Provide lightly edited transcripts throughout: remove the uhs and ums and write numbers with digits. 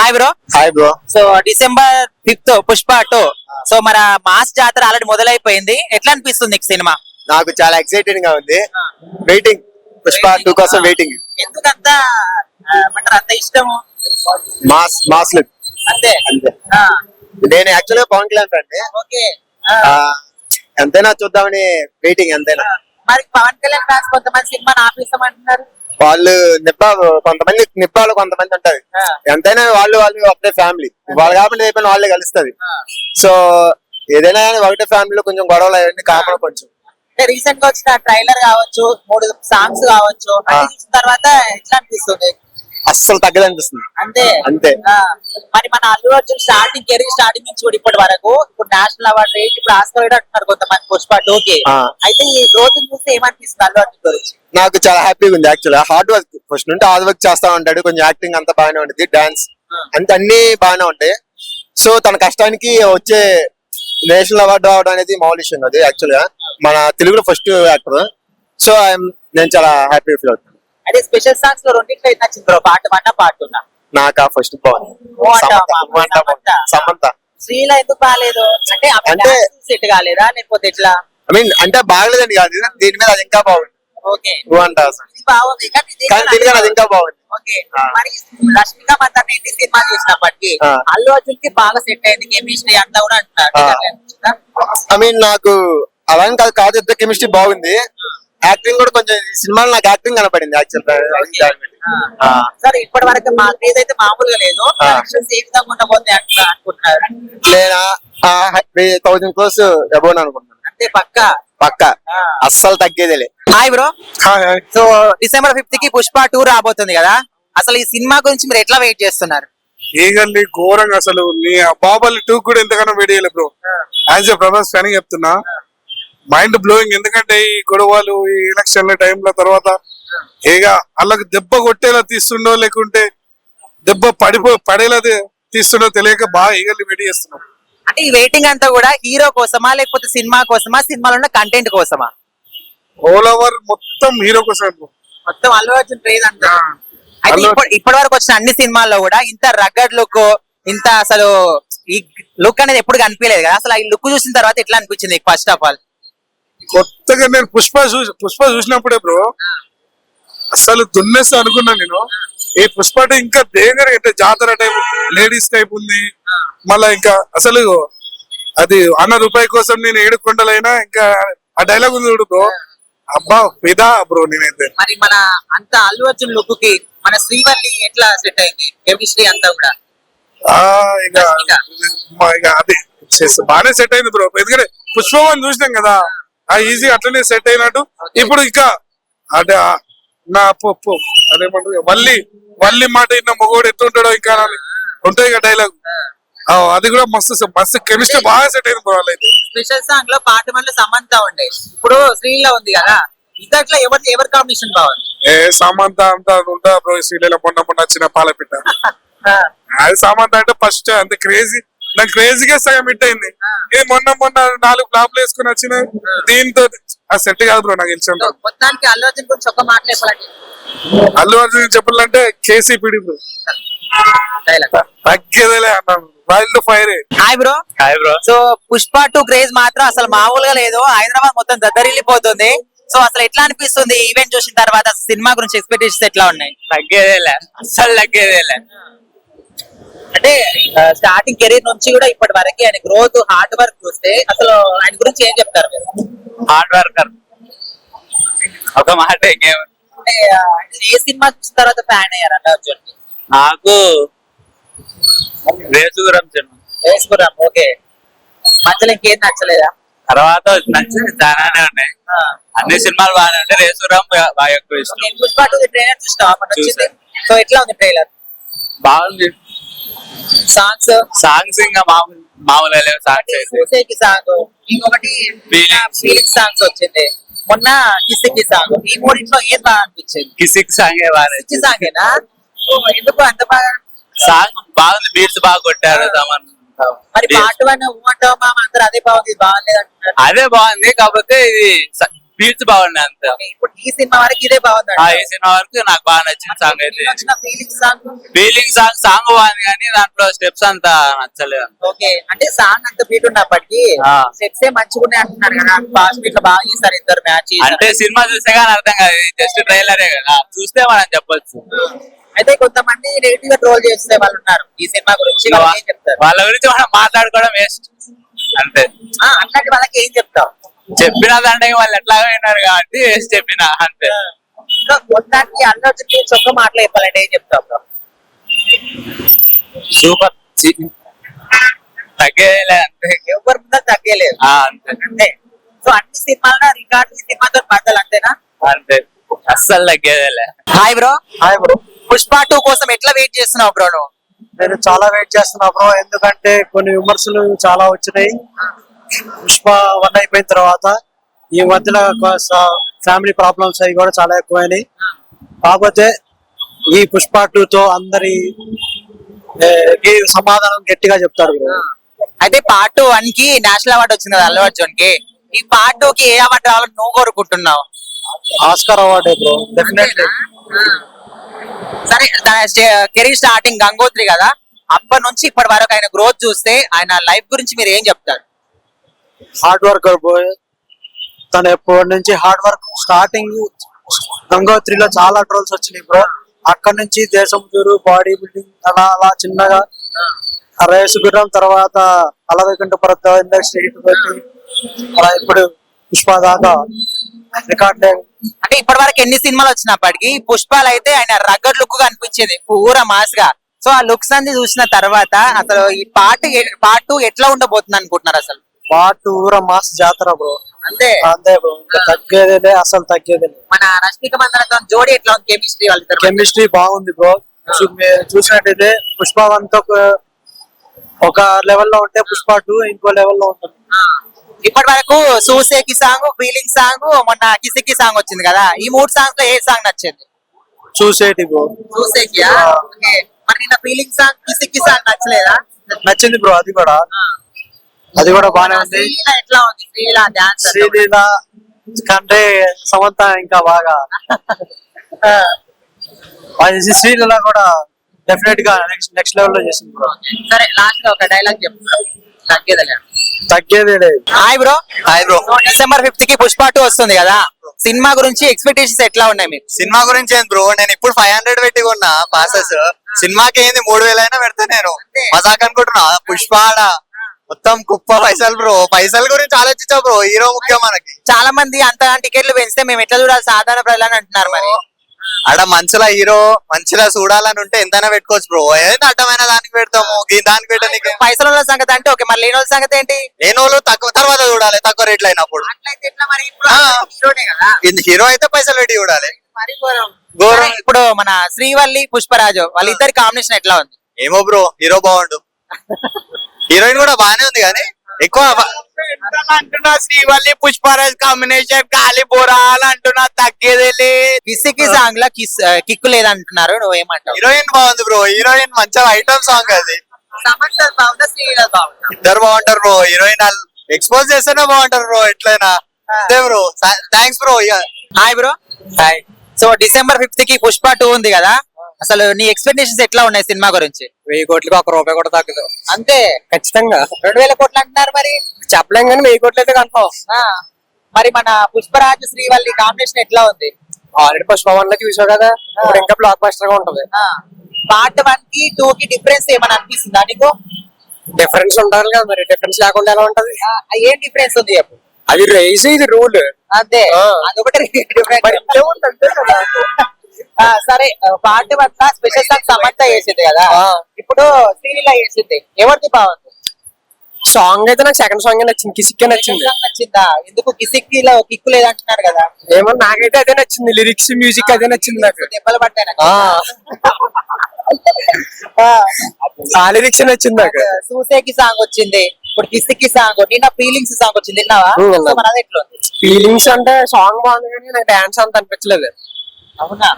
Hi bro. Hi bro. So December 5th Pushpa 2. So మన mass జాతర already మొదలైపోయింది. ఎట్లా అనిపిస్తుంది నీకు సినిమా? నాకు చాలా ఎక్సైటెడ్ గా ఉంది. వెయిటింగ్ పుష్ప 2 కోసం వెయిటింగ్. ఎందుకంత అంత ఇష్టం? మాస్ లుక్ అంతే. నేను యాక్చువల్ గా పవన్ కళ్యాణ్ ఫ్రెండ్. ఓకే. ఎంతైనా చూద్దామని వెయిటింగ్. ఎంతైనా మరి పవన్ కళ్యాణ్ ఫ్యాన్స్ కొంతమంది సినిమాని ఆపేస్తామంటున్నారు. వాళ్ళు కొంతమంది నిప్పాలు కొంతమంది ఉంటది. ఎంతైనా వాళ్ళు ఒకటే ఫ్యామిలీ. వాళ్ళు కాబట్టి అయిపోయిన వాళ్ళే కలుస్తుంది. సో ఏదైనా కానీ ఒకటే ఫ్యామిలీలో కొంచెం గొడవలు అవన్నీ కామన్. కొంచెం రీసెంట్ గా వచ్చిన ట్రైలర్ కావచ్చు, 3 సాంగ్స్ కావచ్చు, చూసిన తర్వాత ఎట్లా అనిపిస్తుంది? అస్సలు తగ్గదనిపిస్తుంది. అంతే అంతే. మరి మన అల్లు అర్జున్ కెరీర్ స్టార్టింగ్ నుంచి కూడా ఇప్పటి వరకు ఇప్పుడు నేషనల్ అవార్డు రేట్, ఇప్పుడు ఆస్కర్ రేట్ అంటున్నారు కొంతమంది పుష్ప 2కి. అయితే ఈ గ్రోత్ చూస్తే ఏమనిపిస్తుంది అల్లు అర్జున్ గురించి? నాకు చాలా హ్యాపీగా ఉంది. యాక్చువల్ హార్డ్ వర్క్ ఫస్ట్ నుండి హార్డ్ వర్క్ చేస్తా ఉంటాడు. కొంచెం యాక్టింగ్ అంతా బాగానే ఉంటుంది, డాన్స్ అంత అన్ని బాగానే ఉంటాయి. సో తన కష్టానికి వచ్చే నేషనల్ అవార్డు రావడం అనేది మామూలు విషయం కాదు. యాక్చువల్ గా మన తెలుగులో ఫస్ట్ యాక్టర్. సో నేను చాలా హ్యాపీ ఫీల్ అవుతాను. అంటే స్పెషల్ సాంగ్స్ లో రెండింటిలో నచ్చింది బ్రో, పార్ట్ 1 పార్ట్ 2? నాకు ఫస్ట్ బాగుంది. సమంత. శ్రీల ఎందుకు బాగాలేదు? అంటే సెట్ కాలేదా లేకపోతే ఎట్లా? ఐ మీన్ అంటే బాగలేదని కాదు, దీని మీద అది ఇంకా బాగుంది. ఓకే. బాగుంది కానీ దీనికన్నా అది ఇంకా బాగుంది. ఓకే. మరి రష్మిక మందన్న ఎన్ని సినిమాలు చేసినప్పటికీ అల్లు అర్జున్ కి బాగా సెట్ అయింది కెమిస్ట్రీ అంతా కూడా అంటున్నారు. ఐ మీన్ నాకు అలాని కాదు, ఇద్దరు కెమిస్ట్రీ బాగుంది. యాక్టింగ్ కూడా కొంచెం సినిమాలో నాకు యాక్టింగ్ కనపడింది. సరే, ఇప్పటి వరకు మా క్రేజ్ అయితే మామూలుగా లేదు. ఏ విధంగా ఉండబోతుంది అనుకుంటున్నారు? నేనా 1000 crores అబౌవ్ అనుకుంటున్నాను. అంతే. పక్క అస్సలు తగ్గేదేలే. Hi bro. So December 5th కి పుష్ప 2 రాబోతుంది కదా, అసలు ఈ సినిమా గురించి మీరు ఎట్లా వెయిట్ చేస్తున్నారు? ఈగల్ని ఘోరంగా అసలు నీ బాబాలి 2 కూడా ఎంతగానో వెయిట్ చేయలేదు bro. As a Prabhas fan చెప్తున్నా, మైండ్ బ్లోయింగ్. ఎందుకంటే ఈ గొడవలు, ఈ ఎలక్షన్ల టైంల తర్వాత ఇక వాళ్ళకి దెబ్బ కొట్టేలా తీస్తుండో లేకుంటే దెబ్బ పడేలా తీస్తుండో తెలియక బాగా ఈగల్ని వెయిట్ చేస్తున్నాం. అంటే ఈ వెయిటింగ్ అంతా కూడా హీరో కోసమా లేకపోతే సినిమా కోసమా, సినిమాలో ఉన్న కంటెంట్ కోసమా? ఆల్ ఓవర్ మొత్తం హీరో కోసం. మొత్తం అల్లు అర్జున్ క్రేజ్ అంతా. అయితే ఇప్పటి వరకు వచ్చిన అన్ని సినిమాల్లో కూడా ఇంత రగ్గడ్ లుక్, ఇంత అసలు ఈ లుక్ అనేది ఎప్పుడు కనిపించలేదు కదా. అసలు ఈ లుక్ చూసిన తర్వాత ఎట్లా అనిపించింది ఫస్ట్ ఆఫ్ ఆల్? కొత్తగా నేను పుష్ప చూసినప్పుడే బ్రో అసలు దున్నేస్తా అనుకున్నా నేను. ఈ పుష్ప ఇంకా డేంజర్ అంటే జాతర టైప్, లేడీస్ టైప్ ఉంది. మళ్ళా ఇంకా అసలు అది అన్న రూపాయి కోసం నేను 7 కొండలైనా ఇంకా ఆ డైలాగ్ ఉంది చూడు బ్రో. అబ్బా ఫిదా బ్రో నేనైతే. మరి మన అంత అల్లు అర్జున్ లుక్ కి మన శ్రీవల్లి ఎట్లా సెట్ అయింది కెమిస్ట్రీ అంతా కూడా? ఇక అది బాగానే సెట్ అయింది బ్రో. ఎందుకంటే పుష్పవన్ చూసినాం కదా, ఆ ఈజీ అట్లనే సెట్ అయినట్టు. ఇప్పుడు ఇంకా అదే నా అదేమంటారు వల్లి మాట ఇన్న మొగోడు ఎట్లుంటాడో ఇంకా ఉంటాయి కదా డైలాగ్. అది కూడా మస్తు కెమిస్ట్రీ బాగా సెట్ అయింది బ్రో. వాళ్ళైతే స్పెషల్ సాంగ్ లో పార్ట్ 1 లో సమంత ఉండే, ఇప్పుడు శ్రీలో ఉంది కదా. ఇదట్లా ఎవరి కాంబినేషన్ బాగుంది? సమంత అంతా ఉంటా బ్రో. శ్రీలలో మొన్న వచ్చిన పాలపిట్ట అది సమంత అంటే ఫస్ట్ అంత క్రేజీ. నాకు క్రేజీగా సగం హిట్ అయింది. ఇది మొన్న 4 ఫ్లాప్లు వేసుకుని వచ్చిన దీంతో ఆ సెట్ కాదు బ్రో. నాకు తెలిసి మొత్తానికి అల్లు అర్జున్ గురించి ఒక మాట చెప్పాలంటే, అల్లు అర్జున్ చెప్పాలంటే కేసీపీడి బ్రో. తగ్గేదేలే అన్నాను. Wild fire. Hi bro. So Pushpa 2 craze మాత్రం అసలు మామూలుగా లేదు. హైదరాబాద్ మొత్తం దద్దరిల్లిపోతుంది. సో అసలు ఎట్లా అనిపిస్తుంది ఈవెంట్ చూసిన తర్వాత? సినిమా గురించి ఎక్స్పెక్టేషన్స్ ఎట్లా ఉన్నాయి? తగ్గేదేలే, అస్సలు తగ్గేదేలే. అంటే స్టార్టింగ్ కెరీర్ నుంచి కూడా ఇప్పటి వరకు ఆయన గ్రోత్, హార్డ్ వర్క్ చూస్తే అసలు ఆయన గురించి ఏం చెప్తారు మీరు? హార్డ్ వర్కర్, ఒక మాట. ఇంకేం అంటే ఏ సినిమా చూసిన తర్వాత ఫ్యాన్ అయ్యారు అల్లు అర్జున్ కి? నాకు వేసుకురాం. ఓకే. మధ్యలో ఇంకేం నచ్చలేదా? తర్వాత నచ్చింది చాలానే ఉన్నాయి. అన్ని సినిమాలు బాగానే ఉంటాయి. రేసురామ్ బాగా ఎక్కువ ఇష్టం. పుష్ప 2 ట్రైలర్ చూసినా? సో ఎట్లా ఉంది ట్రైలర్? బాగుంది. సాంగ్స్ ఇంకా మామూలుగా లేవు. సాంగ్ ఇంకొకటి ఫీలింగ్ సాంగ్స్ వచ్చింది మొన్న. కిసికి సాంగ్, ఈ మూడింట్లో ఏది బాగా అనిపించింది? కిసిక్ సాంగ్ సాంగేనా? ఎందుకు అంత బాగా? సాంగ్ బాగుంది, బీట్స్ బాగా కొట్టారు. మరి పార్ట్ 1 అందరూ అదే బాగుంది, బాగాలేదు అంటున్నారు. అదే బాగుంది, కాకపోతే ఇది బీచ్ బాగున్నాయి అంతే. ఇప్పుడు ఈ సినిమా వరకు ఇదే బాగుంది. ఈ సినిమా వరకు నాకు బాగా నచ్చిన సాంగ్ అయితే ఫీలింగ్ సాంగ్. ఫీలింగ్ సాంగ్ బాగుంది కానీ దాంట్లో స్టెప్స్ అంతా నచ్చలేదు. ఓకే, అంటే సాంగ్ అంత బీట్ ఉన్నప్పటికీ ఆ. సెట్స్ ఏ మంచిగా ఉన్నాయి అంటున్నారు కదా, ఫాస్ట్ బీట్ లో బాగా చేస్తారు ఇద్దరు మ్యాచ్. అంటే సినిమా చూస్తే కానీ అర్థం కాదు, జస్ట్ ట్రైలరే కదా, చూస్తే మనం చెప్పొచ్చు. అయితే కొంతమంది నెగిటివ్ గా ట్రోల్ చేసే వాళ్ళు ఉన్నారు ఈ సినిమా గురించి, వాళ్ళకి ఏం చెప్తారు? వాళ్ళ గురించి మనం మాట్లాడుకోవడం వేస్ట్ అంతే. అట్లాంటి వాళ్ళకి ఏం చెప్తావు? చెప్పిన దాంట్లో వాళ్ళు ఎట్లాగో విన్నారు కాబట్టి వేస్ట్ చెప్పిన అంతే. ఇంకా మొత్తానికి అల్లు అర్జున్ గురించి ఒక్క మాటలో చెప్పాలంటే ఏం చెప్తావు bro? సూపర్, తగ్గేలే అంతే. ఎవరి ముందు తగ్గలేదు అంతే అంతే. సో అన్ని సినిమాల్లో రికార్డు సినిమాతో బద్దలు అంతేనా? అంతే, అస్సలు తగ్గేదేలే. Hi bro. Hi bro. Pushpa 2 కోసం ఎట్లా వెయిట్ చేస్తున్నావు బ్రో నువ్వు? నేను చాలా వెయిట్ చేస్తున్నా బ్రో, ఎందుకంటే కొన్ని విమర్శలు చాలా వచ్చినాయి పుష్ప 1 అయిపోయిన తర్వాత. ఈ మధ్యలో ఫ్యామిలీ ప్రాబ్లమ్స్ అవి కూడా చాలా ఎక్కువైనాయి. కాకపోతే ఈ పుష్ప 2 తో అందరి సమాధానం గట్టిగా చెప్తారు బ్రో. అయితే పార్ట్ 1 కి నేషనల్ అవార్డు వచ్చింది కదా అల్లు అర్జున్ కి, ఈ పార్ట్ 2 కి ఏ అవార్డు రావాలని నువ్వు కోరుకుంటున్నావు? ఆస్కార్ అవార్డే బ్రో, డెఫినెట్లీ. సరే, తన కెరీర్ స్టార్టింగ్ గంగోత్రి కదా, అప్పటి నుంచి ఇప్పటి వరకు ఆయన గ్రోత్ చూస్తే ఆయన లైఫ్ గురించి మీరు ఏం చెప్తారు? Hard worker boy. తను ఎప్పటి నుంచి హార్డ్ వర్క్. స్టార్టింగ్ గంగోత్రిలో చాలా ట్రోల్స్ వచ్చినాయి బ్రో. అక్కడ నుంచి దేశం టూరు, బాడీ బిల్డింగ్, అలా అలా చిన్నగా రేసు గుర్రం, తర్వాత అలవైకుంఠపురం ఇండస్ట్రీ పెట్టి అలా ఇప్పుడు పుష్ప దాకా రికార్డ్. అంటే ఇప్పటి వరకు ఎన్ని సినిమాలు వచ్చినప్పటికీ పుష్పాలు అయితే ఆయన రగ్గడ్ లుక్ గా అనిపించేది, పూరా మాస్ గా. సో ఆ లుక్స్ అన్ని చూసిన తర్వాత అసలు ఈ పార్ట్ 2 ఎట్లా ఉండబోతుంది అనుకుంటున్నారు అసలు? పార్ట్ ఊర మాస్ జాతర బ్రో. అంతే అంతే బ్రో, ఇంకా తగ్గేదే అసలు తగ్గేదే. మన రష్మిక మందనతో జోడీ ఎట్లా ఉంది కెమిస్ట్రీ? వాళ్ళిద్దరు కెమిస్ట్రీ బాగుంది బ్రో. చూసినట్టయితే పుష్ప 1 తో ఒక లెవెల్ లో ఉంటే పుష్ప 2 ఇంకో లెవెల్ లో ఉంటుంది. ఇప్పటి వరకు సూసేకి సాంగ్, ఫీలింగ్ సాంగ్, మొన్న కిసికి సాంగ్ వచ్చింది కదా, ఈ 3 సాంగ్స్ లో ఏ సాంగ్ నచ్చింది? చూసేటి బ్రో. సూసేకి. మరి నిన్న ఫీలింగ్ సాంగ్, కిసికి సాంగ్ నచ్చలేదా? నచ్చింది బ్రో, అది కూడా బానే ఉంది. శ్రీలీల ఎట్లా ఉంది? శ్రీలీల డాన్స్ శ్రీలీల కంటే సమంత ఇంకా బాగా. శ్రీలీల కూడా డెఫినెట్ గా నెక్స్ట్ లెవెల్ లో చేసింది బ్రో. సరే, లాస్ట్ లో ఒక డైలాగ్ చెప్తాను. తగ్గేదే లేదు. Hi bro. Hi bro. December 5th కి పుష్ప 2 వస్తుంది కదా, సినిమా గురించి ఎక్స్పెక్టేషన్స్ ఎట్లా ఉన్నాయి మీకు? సినిమా గురించి ఏంది బ్రో, నేను ఇప్పుడు 500 పెట్టి కొన్నా పాసెస్. సినిమాకి ఏంది 3000 అయినా పెడతా నేను. మజాక్ అనుకుంటున్నా. పుష్ప ఆడ మొత్తం కుప్ప పైసలు బ్రో. పైసల గురించి ఆలోచించా బ్రో, హీరో ముఖ్యం మనకి. చాలా మంది అంత టికెట్లు పెంచితే మేము ఎట్లా చూడాలి సాధారణ ప్రజలని అంటున్నారు. మరి ఆడ మంచిగా హీరో మంచిగా చూడాలని ఉంటే ఎంతైనా పెట్టుకోవచ్చు బ్రో. ఏదైనా అడ్డమైన దానికి పెడతాము, దానికి పెట్టడానికి. పైసల వాళ్ళ సంగతి అంటే ఓకే, మరి లేని వాళ్ళ సంగతి ఏంటి? లేని వాళ్ళు తక్కువ తర్వాత చూడాలి, తక్కువ రేట్లు అయినప్పుడు. అట్లయితే ఎట్లా మరి? ఇప్పుడు హీరోనే కదా, హీరో అయితే పైసలు పెట్టి చూడాలి. మరి ఘోరం. ఇప్పుడు మన శ్రీవల్లి, పుష్పరాజు వాళ్ళిద్దరి కాంబినేషన్ ఎట్లా ఉంది? ఏమో బ్రో, హీరో బాగుండు. హీరోయిన్ కూడా బానే ఉంది కానీ ఎక్కువ అంటున్నా శ్రీవల్లి పుష్పరాజ్ కాంబినేషన్ గాలి బోరాలు అంటున్నా, తగ్గేదేలే. కిసికి సాంగ్ లో కిక్కు లేదంటున్నారు, నువ్వేమంటావు? హీరోయిన్ బాగుంది బ్రో, హీరోయిన్ మంచిగా ఐటమ్ సాంగ్ అది. సమంత బాగుందా, శ్రీలీల బాగుందా? ఇద్దరు బాగుంటారు బ్రో. హీరోయిన్ ఎక్స్పోజ్ చేస్తేనే బాగుంటారు బ్రో, ఎట్లయినా. అంతే bro, thanks bro. Hi bro. Hi. So December 5th కి పుష్ప 2 ఉంది కదా, అసలు నీ ఎక్స్పెక్టేషన్స్ ఎట్లా ఉన్నాయి సినిమా గురించి? 1000 కోట్లకి 1 రూపాయి కూడా తగ్గదు. అంతే ఖచ్చితంగా. 2000 కోట్లు అంటున్నారు మరి. చెప్పలేం కానీ 1000 కోట్లు అయితే కన్ఫర్మ్. మరి మన పుష్పరాజు శ్రీవల్లి కాంబినేషన్ ఎట్లా ఉంది? ఆల్రెడీ పుష్ప 1 లో చూసావు కదా, ఇప్పుడు ఇంకా బ్లాక్ బస్టర్ గా ఉంటది. పార్ట్ 1 కి 2 కి డిఫరెన్స్ ఏమైనా అనిపిస్తుందా నీకు? డిఫరెన్స్ ఉండాలి కదా మరి, డిఫరెన్స్ లేకుండా ఎలా ఉంటది? ఏం డిఫరెన్స్ ఉంది చెప్పు? అది రైజ్, ఇది రూల్. అంతే, అదొకటి డిఫరెన్స్. సరే, పార్ట్ 1 లో స్పెషల్ సాంగ్ సమంత చేసింది కదా, ఇప్పుడు శ్రీలీల చేసింది, ఎవరిది బాగుంది? సాంగ్ అయితే నాకు సెకండ్ సాంగ్ నచ్చింది, కిసిక్కే నచ్చింది. నచ్చిందా? ఎందుకు కిసిక్కిలో కిక్కు లేదంటున్నారు కదా? ఏమో నాకైతే అదే నచ్చింది, లిరిక్స్ మ్యూజిక్ అదే నచ్చింది నాకు. దెబ్బలు పట్టాను. ఆ లిరిక్స్ నచ్చింది నాకు. సూసేకి సాంగ్ వచ్చింది, ఇప్పుడు కిసిక్కి సాంగ్, నిన్న ఫీలింగ్స్ సాంగ్ వచ్చింది, విన్నావా? మన అది ఎట్లా ఉంది? ఫీలింగ్స్ అంటే సాంగ్ బాగుంది కానీ నాకు డాన్స్ అంత అనిపించలేదు. అవునా?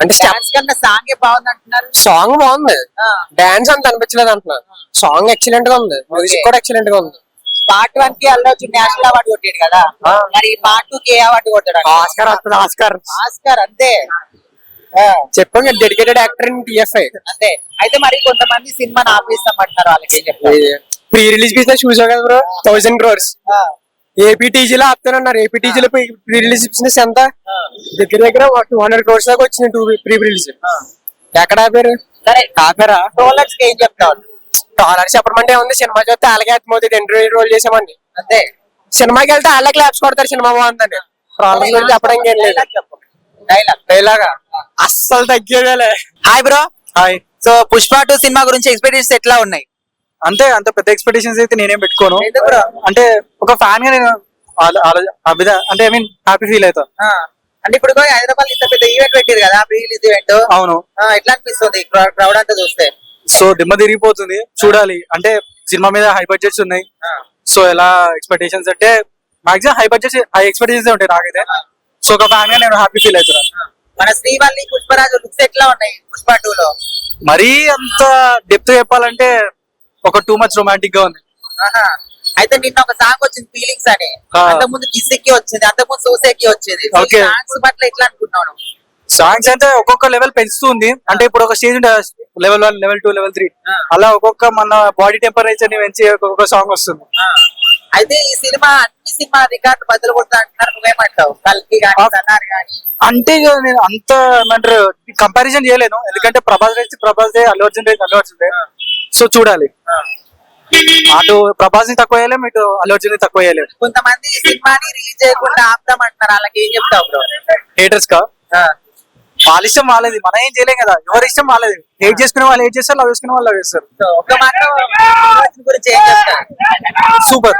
అంటే డాన్స్ కన్నా సాంగ్ బాగుంది అంటున్నారు. సాంగ్ బాగుంది, డాన్స్ అంత అనిపించలేదు అంటున్నా. సాంగ్ ఎక్సలెంట్ గా ఉంది, మ్యూజిక్ కూడా ఎక్సలెంట్ గా ఉంది. పార్ట్ 1 కి అల్లు అర్జున్ నేషనల్ అవార్డు కొట్టాడు కదా, మరి పార్ట్ 2 కి ఏ అవార్డు కొట్టాడు? ఆస్కార్ వస్తుంది, ఆస్కార్. ఆస్కార్ అంతే. ఆ, చెప్పాం కదా, డెడికేటెడ్ యాక్టర్ ఇన్ టిఎఫ్ఐ. అంతే. అయితే మరి కొంతమంది సినిమాని ఆపేస్తామంటున్నారు, వాళ్ళకి ఏం చెప్తారు? ప్రీ రిలీజ్ బిజినెస్ చూసావు కదా బ్రో, 1000 crores. ఆ, ఏపీటీజీలో ఆపుతానన్నారు. ఏపీటీజీలో ప్రీ రిలీజ్ బిజినెస్ ఎంత? దగ్గర దగ్గర 200 crores దాకా వచ్చింది ప్రీ రిలీజ్. ఎక్కడ ఆపారు? సరే, ఆపారా? ట్రోలర్స్ కి ఏం చెప్తావు? డాలర్స్ చెప్పమంటే ఉంది, సినిమా చూస్తే అలాగే అర్థమవుతుంది. 2 రోల్ చేసామండి. అంతే. సినిమాకి వెళ్తే వాళ్ళకి క్లాప్స్ కొడతారు, సినిమా బాగుందని. ప్రాబ్లమ్స్ గురించి చెప్పడానికి ఏం లేదు. డైలాగ్ ఇలాగా అస్సలు తగ్గేదేలే. Hi bro. Hi. So Pushpa 2 cinema గురించి ఎక్స్పెక్టేషన్స్ ఎట్లా ఉన్నాయి? అంటే అంత పెద్ద ఎక్స్పెక్టేషన్స్ అయితే నేనేం పెట్టుకోను. ఎందుకు bro? అంటే ఒక ఫ్యాన్ గా నేను అంటే ఐ మీన్ హ్యాపీ ఫీల్ అవుతా. ఆ, అంటే ఇప్పుడు హైదరాబాద్ ఇంత పెద్ద ఈవెంట్ పెట్టారు కదా, ప్రీ రిలీజ్ ఈవెంట్, అవును. ఎట్లా అనిపిస్తుంది క్రౌడ్ అంతా చూస్తే? సో దిమ్మ తిరిగిపోతుంది, చూడాలి. అంటే సినిమా మీద హై బడ్జెట్స్ ఉన్నాయి. సో ఎలా ఎక్స్పెక్టేషన్స్ అంటే మాక్సిమం హై ఎక్స్పెక్టేషన్స్ ఉంటాయి నాకైతే. సో ఒక ఫ్యాన్ గా నేను హ్యాపీ ఫీల్ అవుతున్నా. మన శ్రీవల్లి పుష్పరాజు లుక్స్ ఎట్లా ఉన్నాయి పుష్ప 2 లో? మరీ అంత డెప్త్ చెప్పాలంటే ఒక టూ మచ్ రొమాంటిక్ గా ఉంది. ఆహా. అయితే నిన్న ఒక సాంగ్ వచ్చింది ఫీలింగ్స్ అని, ఆ. అంతకుముందు కిస్సికి వచ్చింది, అంతకుముందు సోసేకి వచ్చింది. Okay. సాంగ్స్ పట్ల ఎట్లా అనుకుంటున్నాను? సాంగ్స్ అంటే ఒక్కొక్క లెవెల్ పెంచుతుంది. అంటే ఇప్పుడు ఒక స్టేజ్ ఉంటే లెవెల్ 1, లెవెల్ 2, లెవెల్ 3 అలా ఒక్కొక్క మన బాడీ టెంపరేచర్ ని పెంచి ఒక్కొక్క సాంగ్ వస్తుంది. అయితే ఈ సినిమా అన్ని సినిమా రికార్డు బదులు కొడతా అంటున్నారు, నువ్వేమంటావు? కల్కి కానీ సన్నారు కానీ. అంటే ఇక నేను అంత ఏమంటారు కంపారిజన్ చేయలేను, ఎందుకంటే Prabhas they, Allu Arjun they. So చూడాలి. అటు ప్రభాస్ ని తక్కువ చేయలేము, ఇటు అల్లు అర్జున్ ని తక్కువ చేయలేము. కొంతమంది ఈ సినిమాని రిలీజ్ చేయకుండా ఆపుతామంటున్నారు, వాళ్ళకి ఏం చెప్తావు బ్రో? హేటర్స్ కా వాళ్ళ ఇష్టం వాళ్ళది, మనం ఏం చేయలేం కదా. ఎవరి ఇష్టం వాళ్ళది. హేట్ చేసుకునే వాళ్ళు హేట్ చేస్తారు, లవ్ చేసుకునే వాళ్ళు లవ్ చేస్తారు. ఒక మాట గురించి ఏం చెప్తారు? సూపర్.